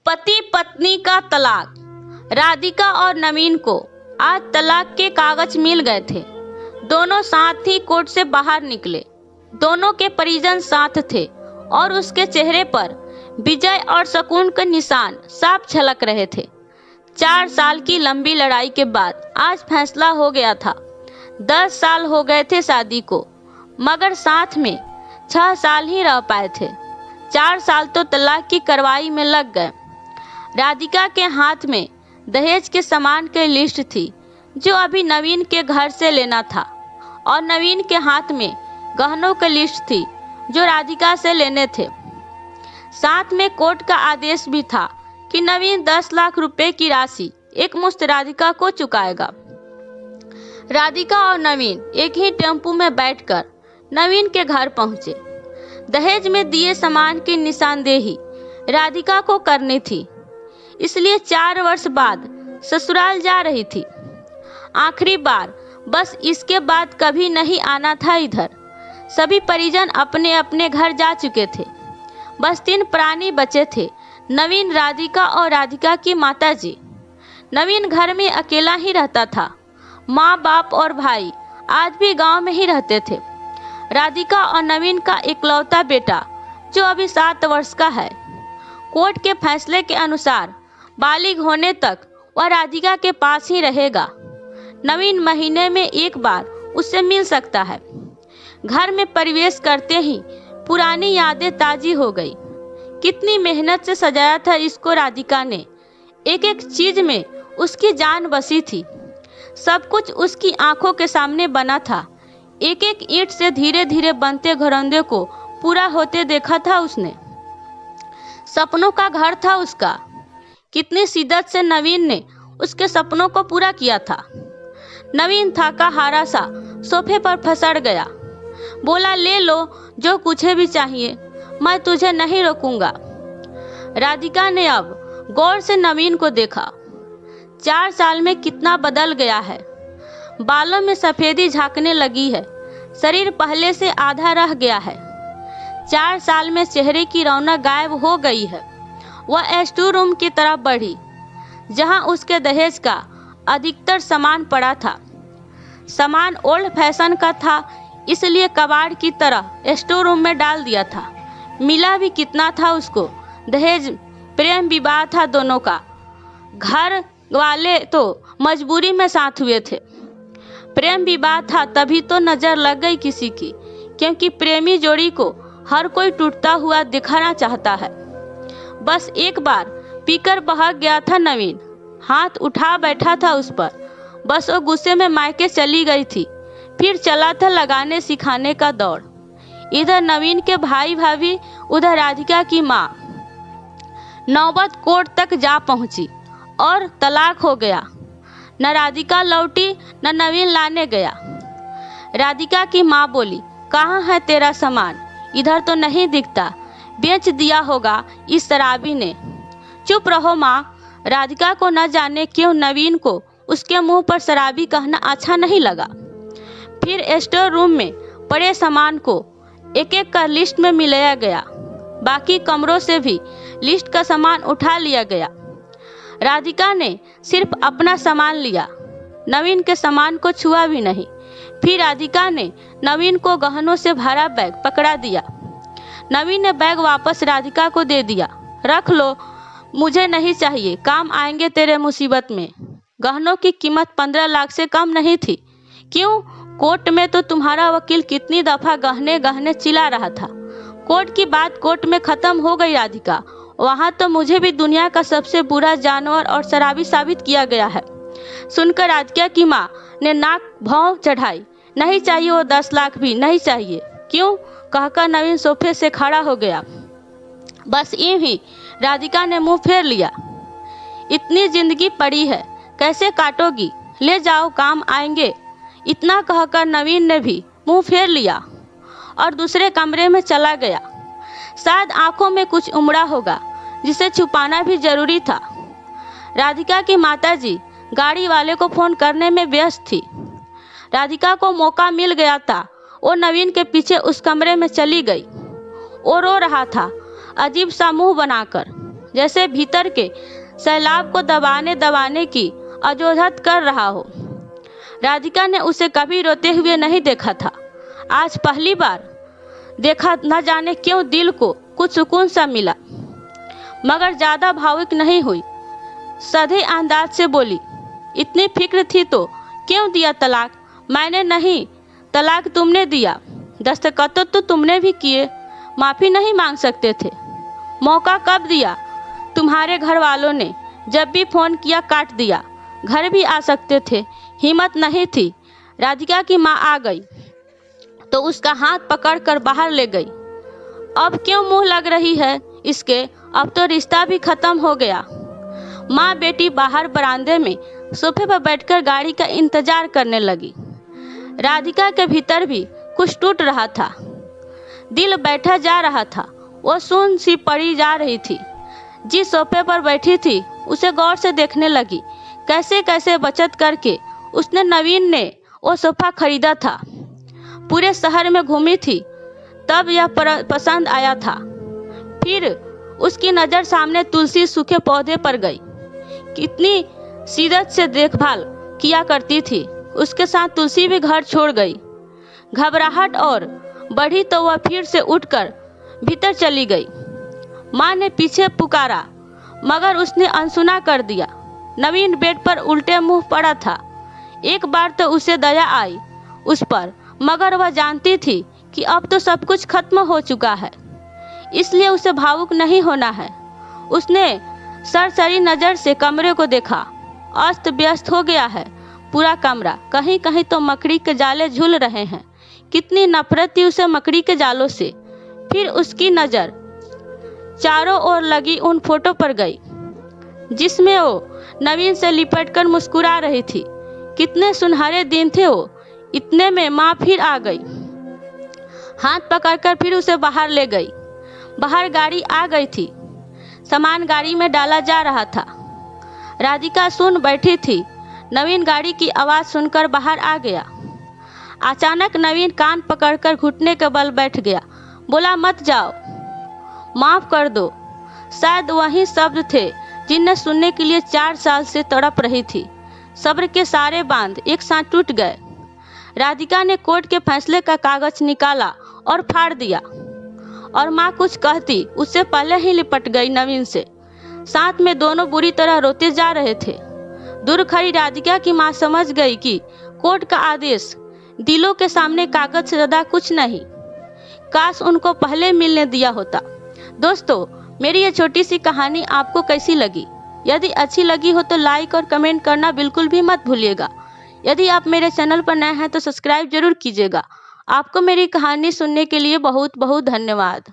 पति पत्नी का तलाक। राधिका और नवीन को आज तलाक के कागज मिल गए थे। दोनों साथ ही कोर्ट से बाहर निकले। दोनों के परिजन साथ थे और उसके चेहरे पर विजय और सुकून के निशान साफ झलक रहे थे। 4 साल की लंबी लड़ाई के बाद आज फैसला हो गया था। 10 साल हो गए थे शादी को, मगर साथ में 6 साल ही रह पाए थे। 4 साल तो तलाक की कार्रवाई में लग गए। राधिका के हाथ में दहेज के सामान की लिस्ट थी जो अभी नवीन के घर से लेना था, और नवीन के हाथ में गहनों की लिस्ट थी जो राधिका से लेने थे। साथ में कोर्ट का आदेश भी था कि नवीन 10 लाख रुपए की राशि एक मुश्त राधिका को चुकाएगा। राधिका और नवीन एक ही टेम्पो में बैठकर नवीन के घर पहुंचे। दहेज में दिए सामान की निशानदेही राधिका को करनी थी, इसलिए 4 वर्ष बाद ससुराल जा रही थी। आखिरी बार, बस इसके बाद कभी नहीं आना था इधर। सभी परिजन अपने अपने घर जा चुके थे। बस 3 प्राणी बचे थे, नवीन, राधिका और राधिका की माताजी। नवीन घर में अकेला ही रहता था। माँ बाप और भाई आज भी गांव में ही रहते थे। राधिका और नवीन का इकलौता बेटा जो अभी 7 वर्ष का है। कोर्ट के फैसले के अनुसार बालिग होने तक वह राधिका के पास ही रहेगा। नवीन महीने में एक बार उससे मिल सकता है। घर में प्रवेश करते ही पुरानी यादें ताजी हो गई। कितनी मेहनत से सजाया था इसको राधिका ने। एक एक चीज में उसकी जान बसी थी। सब कुछ उसकी आंखों के सामने बना था। एक एक ईंट से धीरे धीरे बनते घरौंदे को पूरा होते देखा था उसने। सपनों का घर था उसका। कितनी शिद्दत से नवीन ने उसके सपनों को पूरा किया था। नवीन थाका हारा सा सोफे पर फसड़ गया। बोला, ले लो जो कुछ भी चाहिए, मैं तुझे नहीं रोकूंगा। राधिका ने अब गौर से नवीन को देखा। 4 साल में कितना बदल गया है। बालों में सफेदी झांकने लगी है। शरीर पहले से आधा रह गया है। 4 साल में चेहरे की रौनक गायब हो गई है। वह स्टोर रूम की तरफ बढ़ी जहां उसके दहेज का अधिकतर सामान पड़ा था। सामान ओल्ड फैशन का था, इसलिए कबाड़ की तरह स्टोर रूम में डाल दिया था। मिला भी कितना था उसको। दहेज प्रेम विवाह था दोनों का। घर वाले तो मजबूरी में साथ हुए थे। प्रेम विवाह था तभी तो नजर लग गई किसी की, क्योंकि प्रेमी जोड़ी को हर कोई टूटता हुआ दिखाना चाहता है। बस एक बार पीकर बहक गया था नवीन। हाथ उठा बैठा था उस पर। बस वो गुस्से में मायके चली गई थी। फिर चला था लगाने सिखाने का दौर। इधर नवीन के भाई भाभी, उधर राधिका की माँ। नौबत कोर्ट तक जा पहुंची और तलाक हो गया। न राधिका लौटी न नवीन लाने गया। राधिका की माँ बोली, कहाँ है तेरा सामान? इधर तो नहीं दिखता, बेच दिया होगा इस शराबी ने। चुप रहो माँ। राधिका को न जाने क्यों नवीन को उसके मुंह पर शराबी कहना अच्छा नहीं लगा। फिर स्टोर रूम में पड़े सामान को एक एक कर लिस्ट में मिलाया गया। बाकी कमरों से भी लिस्ट का सामान उठा लिया गया। राधिका ने सिर्फ अपना सामान लिया, नवीन के सामान को छुआ भी नहीं। फिर राधिका ने नवीन को गहनों से भरा बैग पकड़ा दिया। नवीन ने बैग वापस राधिका को दे दिया। रख लो, मुझे नहीं चाहिए, काम आएंगे तेरे मुसीबत में। गहनों की कीमत 15 लाख से कम नहीं थी। क्यों? कोर्ट में तो तुम्हारा वकील कितनी दफा गहने गहने चिल्ला रहा था। कोर्ट की बात कोर्ट में खत्म हो गई राधिका। वहां तो मुझे भी दुनिया का सबसे बुरा जानवर और शराबी साबित किया गया है। सुनकर राधिका की माँ ने नाक भौं चढ़ाई। नहीं चाहिए वो 10 लाख भी नहीं चाहिए। क्यों? कहकर नवीन सोफे से खड़ा हो गया। बस यूं ही राधिका ने मुंह फेर लिया। इतनी जिंदगी पड़ी है, कैसे काटोगी? ले जाओ, काम आएंगे। इतना कहकर नवीन ने भी मुंह फेर लिया और दूसरे कमरे में चला गया। शायद आंखों में कुछ उमड़ा होगा जिसे छुपाना भी जरूरी था। राधिका की माताजी गाड़ी वाले को फोन करने में व्यस्त थी। राधिका को मौका मिल गया था। वो नवीन के पीछे उस कमरे में चली गई। वो रो रहा था, अजीब सा मुंह बनाकर। जैसे भीतर के सैलाब को दबाने दबाने की अजोहत कर रहा हो। राधिका ने उसे कभी रोते हुए नहीं देखा था। आज पहली बार देखा, न जाने क्यों दिल को कुछ सुकून सा मिला। मगर ज्यादा भावुक नहीं हुई, सधे अंदाज से बोली, इतनी फिक्र थी तो क्यों दिया तलाक? मैंने नहीं, तलाक तुमने दिया। दस्तखत तो तुमने भी किए, माफी नहीं मांग सकते थे? मौका कब दिया? तुम्हारे घर वालों ने जब भी फोन किया काट दिया। घर भी आ सकते थे, हिम्मत नहीं थी। राधिका की माँ आ गई तो उसका हाथ पकड़कर बाहर ले गई। अब क्यों मुंह लग रही है इसके? अब तो रिश्ता भी खत्म हो गया। माँ बेटी बाहर बरामदे में सोफे पर बैठकर गाड़ी का इंतजार करने लगी। राधिका के भीतर भी कुछ टूट रहा था, दिल बैठा जा रहा था। वो सुन सी पड़ी जा रही थी। जिस सोफे पर बैठी थी उसे गौर से देखने लगी। कैसे कैसे बचत करके उसने नवीन ने वो सोफा खरीदा था। पूरे शहर में घूमी थी, तब यह पसंद आया था। फिर उसकी नज़र सामने तुलसी सूखे पौधे पर गई। कितनी शिद्दत से देखभाल किया करती थी। उसके साथ तुलसी भी घर छोड़ गई। घबराहट और बढ़ी तो वह फिर से उठकर भीतर चली गई। माँ ने पीछे पुकारा मगर उसने अनसुना कर दिया। नवीन बेड पर उल्टे मुंह पड़ा था। एक बार तो उसे दया आई उस पर, मगर वह जानती थी कि अब तो सब कुछ खत्म हो चुका है, इसलिए उसे भावुक नहीं होना है। उसने सरसरी नजर से कमरे को देखा। अस्त व्यस्त हो गया है पूरा कमरा। कहीं कहीं तो मकड़ी के जाले झूल रहे हैं। कितनी नफरत थी उसे मकड़ी के जालों से। फिर उसकी नजर चारों ओर लगी उन फोटो पर गई जिसमें वो नवीन से लिपटकर मुस्कुरा रही थी। कितने सुनहरे दिन थे वो। इतने में माँ फिर आ गई। हाथ पकड़कर फिर उसे बाहर ले गई। बाहर गाड़ी आ गई थी। सामान गाड़ी में डाला जा रहा था। राधिका सुन बैठी थी। नवीन गाड़ी की आवाज़ सुनकर बाहर आ गया। अचानक नवीन कान पकड़कर घुटने के बल बैठ गया। बोला, मत जाओ, माफ कर दो। शायद वही शब्द थे जिन्हें सुनने के लिए 4 साल से तड़प रही थी। सब्र के सारे बांध एक साथ टूट गए। राधिका ने कोर्ट के फैसले का कागज निकाला और फाड़ दिया, और माँ कुछ कहती उससे पहले ही लिपट गई नवीन से। साथ में दोनों बुरी तरह रोते जा रहे थे। दूर खड़ी राधिका की माँ समझ गई कि कोर्ट का आदेश दिलों के सामने कागज से ज्यादा कुछ नहीं। काश उनको पहले मिलने दिया होता। दोस्तों, मेरी ये छोटी सी कहानी आपको कैसी लगी? यदि अच्छी लगी हो तो लाइक और कमेंट करना बिल्कुल भी मत भूलिएगा। यदि आप मेरे चैनल पर नए हैं तो सब्सक्राइब जरूर कीजिएगा। आपको मेरी कहानी सुनने के लिए बहुत बहुत धन्यवाद।